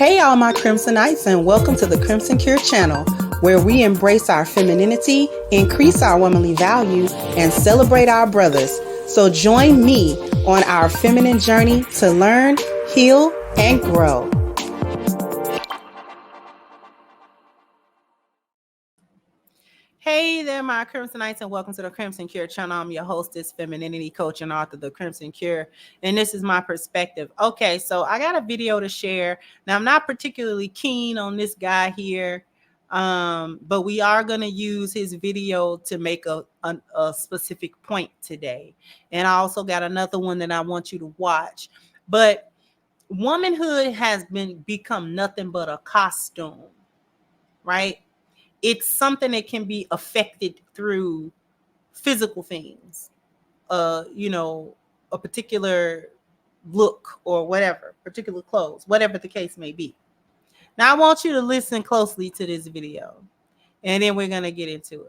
Hey all my Crimsonites, and welcome to the Crimson Cure channel, where we embrace our femininity, increase our womanly value, and celebrate our brothers. So join me on our feminine journey to learn, heal, and grow. Hey there, my Crimsonites, and welcome to the Crimson Cure channel. I'm your hostess, femininity coach, and author of the Crimson Cure, and this is my perspective. Okay, so I got a video to share. Now, I'm not particularly keen on this guy here, but we are going to use his video to make a specific point today. And I also got another one that I want you to watch. But womanhood has become nothing but a costume, right? It's something that can be affected through physical things, a particular look or whatever, particular clothes, whatever the case may be. Now, I want you to listen closely to this video, and then we're going to get into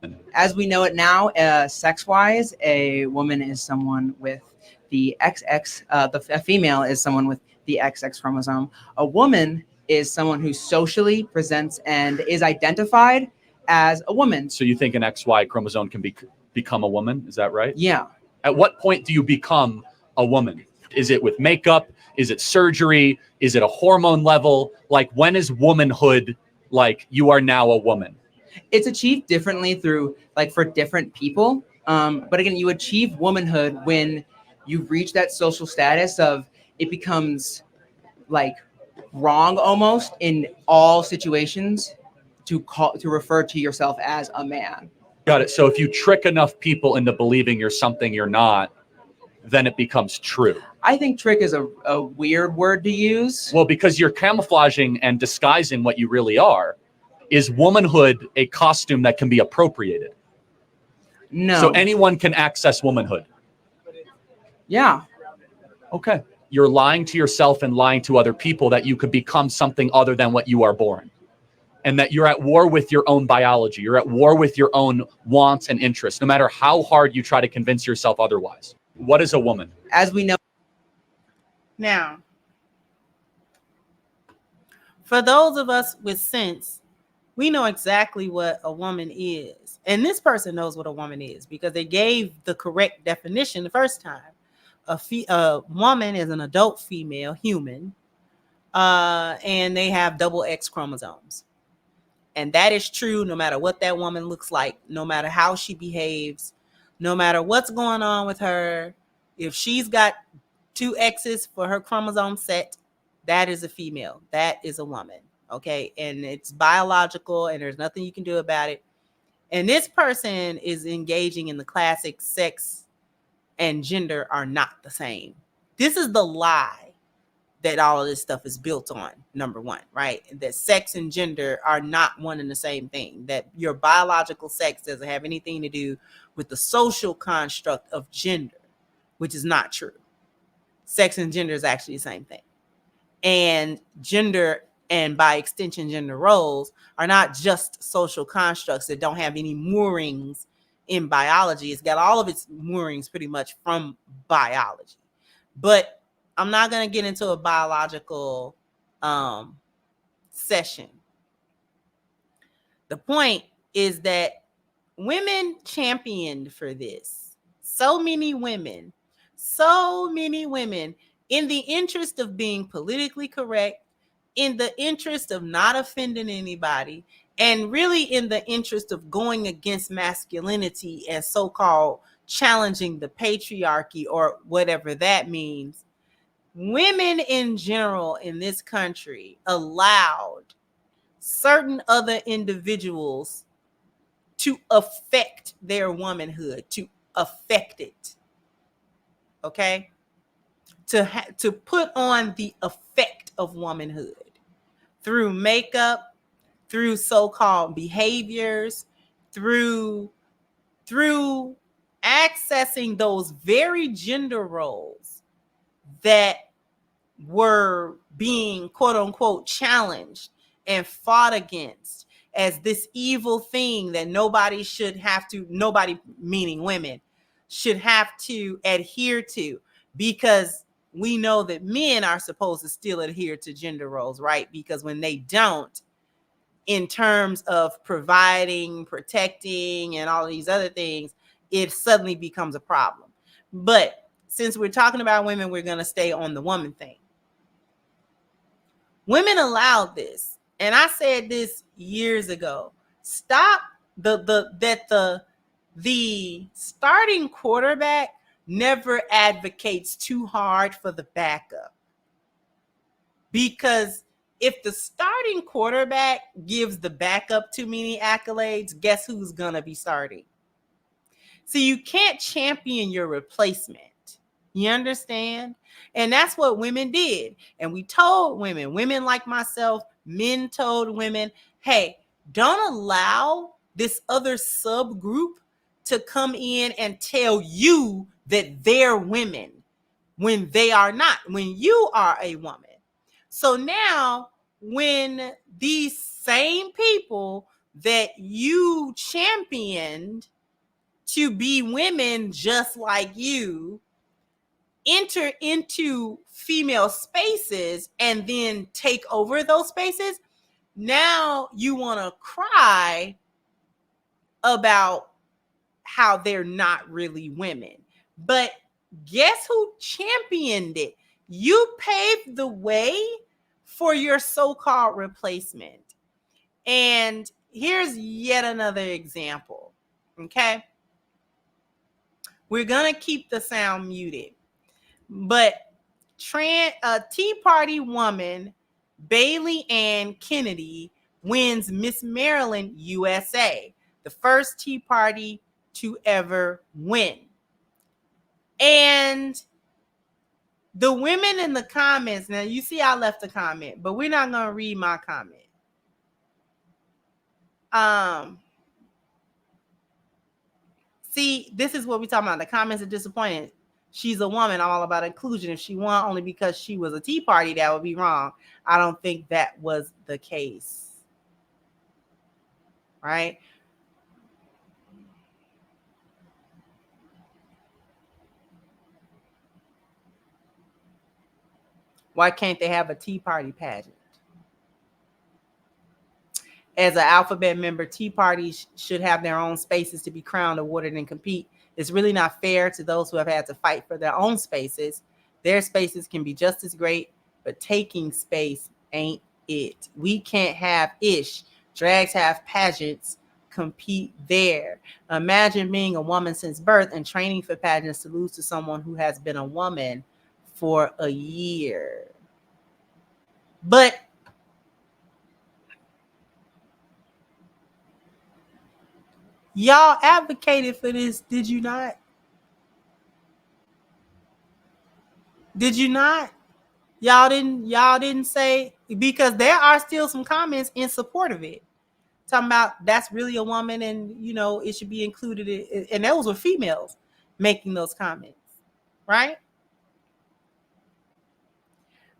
it. As we know it now, sex-wise, a woman is someone with the XX, a female is someone with the XX chromosome. A woman is someone who socially presents and is identified as a woman. So you think an XY chromosome can become a woman? Is that right? Yeah. At what point do you become a woman? Is it with makeup? Is it surgery? Is it a hormone level? Like, when is womanhood like you are now a woman? It's achieved differently through, like, for different people. But again, you achieve womanhood when you reach that social status of it becomes like wrong almost in all situations to refer to yourself as a man. Got it. So if you trick enough people into believing you're something you're not, then it becomes true. I think trick is a weird word to use. Well, because you're camouflaging and disguising what you really are. Is womanhood a costume that can be appropriated? No. So anyone can access womanhood? Yeah. Okay. You're lying to yourself and lying to other people that you could become something other than what you are born. And that you're at war with your own biology. You're at war with your own wants and interests, no matter how hard you try to convince yourself otherwise. What is a woman? As we know. Now, for those of us with sense, we know exactly what a woman is. And this person knows what a woman is because they gave the correct definition the first time. A woman is an adult female human, and they have double X chromosomes. And that is true no matter what that woman looks like, no matter how she behaves, no matter what's going on with her. If she's got two X's for her chromosome set, that is a female. That is a woman. Okay. And it's biological and there's nothing you can do about it. And this person is engaging in the classic sex and gender are not the same. This is the lie that all of this stuff is built on, number one, right? That sex and gender are not one and the same thing, that your biological sex doesn't have anything to do with the social construct of gender, which is not true. Sex and gender is actually the same thing. And gender, and by extension, gender roles, are not just social constructs that don't have any moorings in biology. It's got all of its moorings pretty much from biology. But I'm not going to get into a biological session. The point is that women championed for this. So many women in the interest of being politically correct, in the interest of not offending anybody, and really in the interest of going against masculinity and so-called challenging the patriarchy or whatever that means. Women in general in this country allowed certain other individuals to affect their womanhood, to affect it. Okay? To put on the effect of womanhood through makeup, through so-called behaviors, through accessing those very gender roles that were being quote unquote challenged and fought against as this evil thing that nobody meaning women, should have to adhere to, because we know that men are supposed to still adhere to gender roles, right? Because when they don't, in terms of providing, protecting, and all these other things, it suddenly becomes a problem. But since we're talking about women, we're going to stay on the woman thing. Women allowed this. And I said this years ago. Stop the starting quarterback never advocates too hard for the backup. Because if the starting quarterback gives the backup too many accolades, guess who's going to be starting? So you can't champion your replacement. You understand? And that's what women did. And we told women like myself, men told women, hey, don't allow this other subgroup to come in and tell you that they're women when they are not, when you are a woman. So now when these same people that you championed to be women just like you enter into female spaces and then take over those spaces, now you want to cry about how they're not really women. But guess who championed it? You paved the way for your so-called replacement. And here's yet another example. Okay. We're going to keep the sound muted. But Tea Party woman Bailey Ann Kennedy wins Miss Maryland USA, the first Tea Party to ever win. And the women in the comments, now you see I left a comment, but we're not going to read my comment. See, this is what we're talking about. The comments are disappointing. She's a woman. I'm all about inclusion. If she won only because she was a Tea Party, that would be wrong. I don't think that was the case. Right? Why can't they have a Tea Party pageant? As an alphabet member, Tea Parties should have their own spaces to be crowned, awarded, and compete. It's really not fair to those who have had to fight for their own spaces. Their spaces can be just as great, but taking space ain't it. We can't have ish. Drags have pageants. Compete there. Imagine being a woman since birth and training for pageants to lose to someone who has been a woman for a year. But y'all advocated for this, did you not? Did you not? Y'all didn't say, because there are still some comments in support of it. Talking about that's really a woman and, you know, it should be included. And those were females making those comments, right?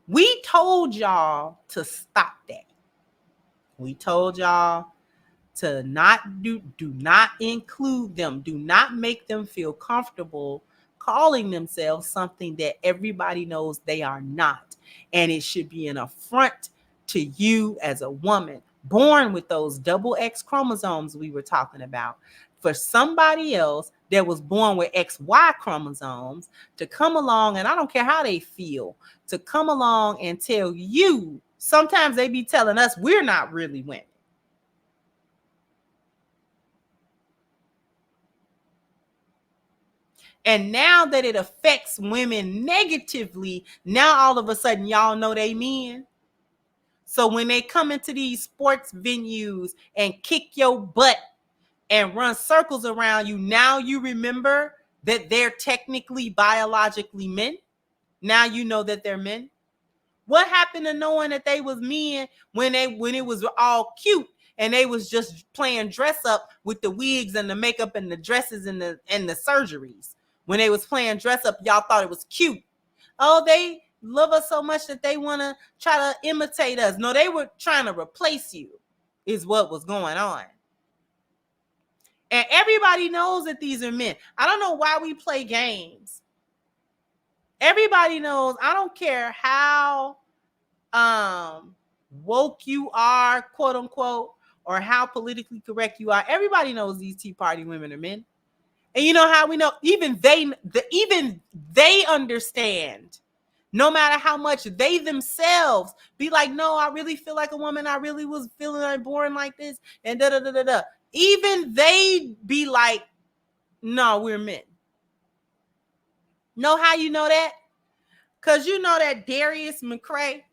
We told y'all to stop that. We told y'all to not do not include them. Do not make them feel comfortable calling themselves something that everybody knows they are not. And it should be an affront to you as a woman born with those double X chromosomes we were talking about. For somebody else that was born with XY chromosomes to come along, and I don't care how they feel, to come along and tell you, sometimes they be telling us we're not really women. And now that it affects women negatively, now all of a sudden y'all know they men. So when they come into these sports venues and kick your butt and run circles around you, now you remember that they're technically biologically men. Now you know that they're men. What happened to knowing that they was men when it was all cute and they was just playing dress up with the wigs and the makeup and the dresses and the surgeries? When they was playing dress up, y'all thought it was cute. Oh, they love us so much that they want to try to imitate us. No, they were trying to replace you, is what was going on. And everybody knows that these are men. I don't know why we play games Everybody knows. I don't care how woke you are, quote unquote, or how politically correct you are. Everybody knows these Tea Party women are men. And you know how we know? Even they understand. No matter how much they themselves be like, no, I really feel like a woman. I really was feeling like born like this, and da da da da da. Even they be like, no, we're men. Know how you know that? Cause you know that Darius McCray,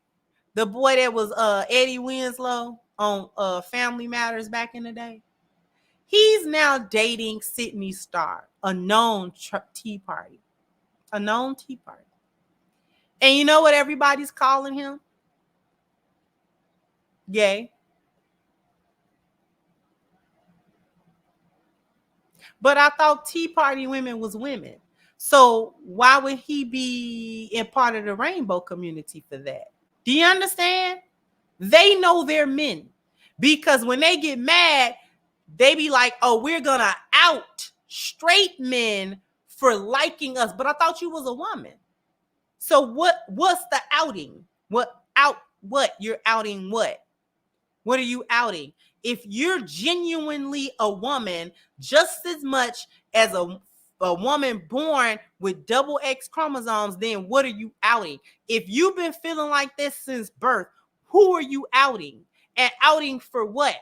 the boy that was Eddie Winslow on Family Matters back in the day, he's now dating Sydney Starr, a known Tea Party. A known Tea Party. And you know what everybody's calling him? Gay. But I thought Tea Party women was women. So why would he be in part of the rainbow community for that? Do you understand? They know they're men. Because when they get mad, they be like, oh, we're going to out straight men for liking us. But I thought you was a woman. So what's the outing? What you're outing what? What are you outing? If you're genuinely a woman, just as much as a woman born with double X chromosomes, then what are you outing? If you've been feeling like this since birth, who are you outing? And outing for what?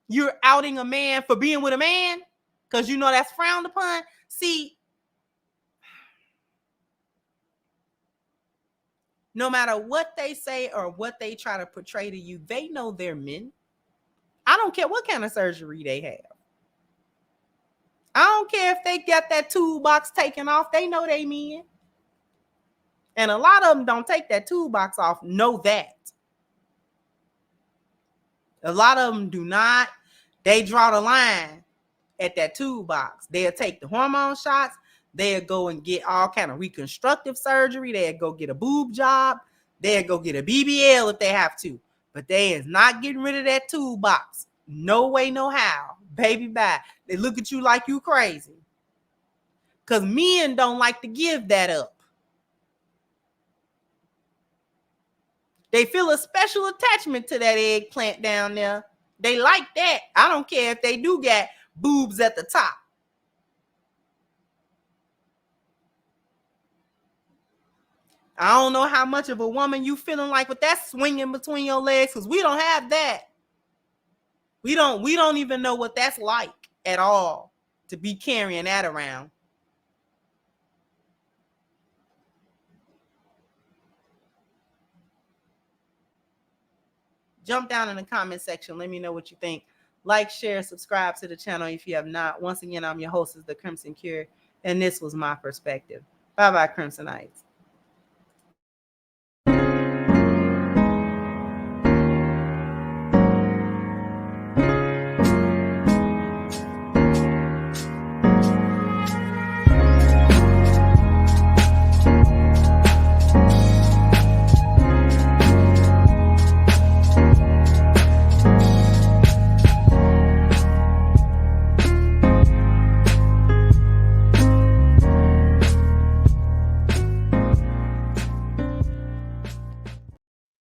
You're outing a man for being with a man? Because you know that's frowned upon? See, no matter what they say or what they try to portray to you, they know they're men. I don't care what kind of surgery they have. I don't care if they got that toolbox taken off. They know they men. And a lot of them don't take that toolbox off. Know that. A lot of them do not. They draw the line at that toolbox. They'll take the hormone shots. They'll go and get all kind of reconstructive surgery. They'll go get a boob job. They'll go get a BBL if they have to. But they is not getting rid of that toolbox. No way, no how. Baby, bye. They look at you like you crazy. Because men don't like to give that up. They feel a special attachment to that eggplant down there. They like that. I don't care if they do get boobs at the top. I don't know how much of a woman you feeling like with that swinging between your legs, because we don't have that. We don't even know what that's like at all to be carrying that around. Jump down in the comment section. Let me know what you think. Like, share, subscribe to the channel if you have not. Once again, I'm your hostess, The Crimson Cure, and this was my perspective. Bye-bye, Crimsonites.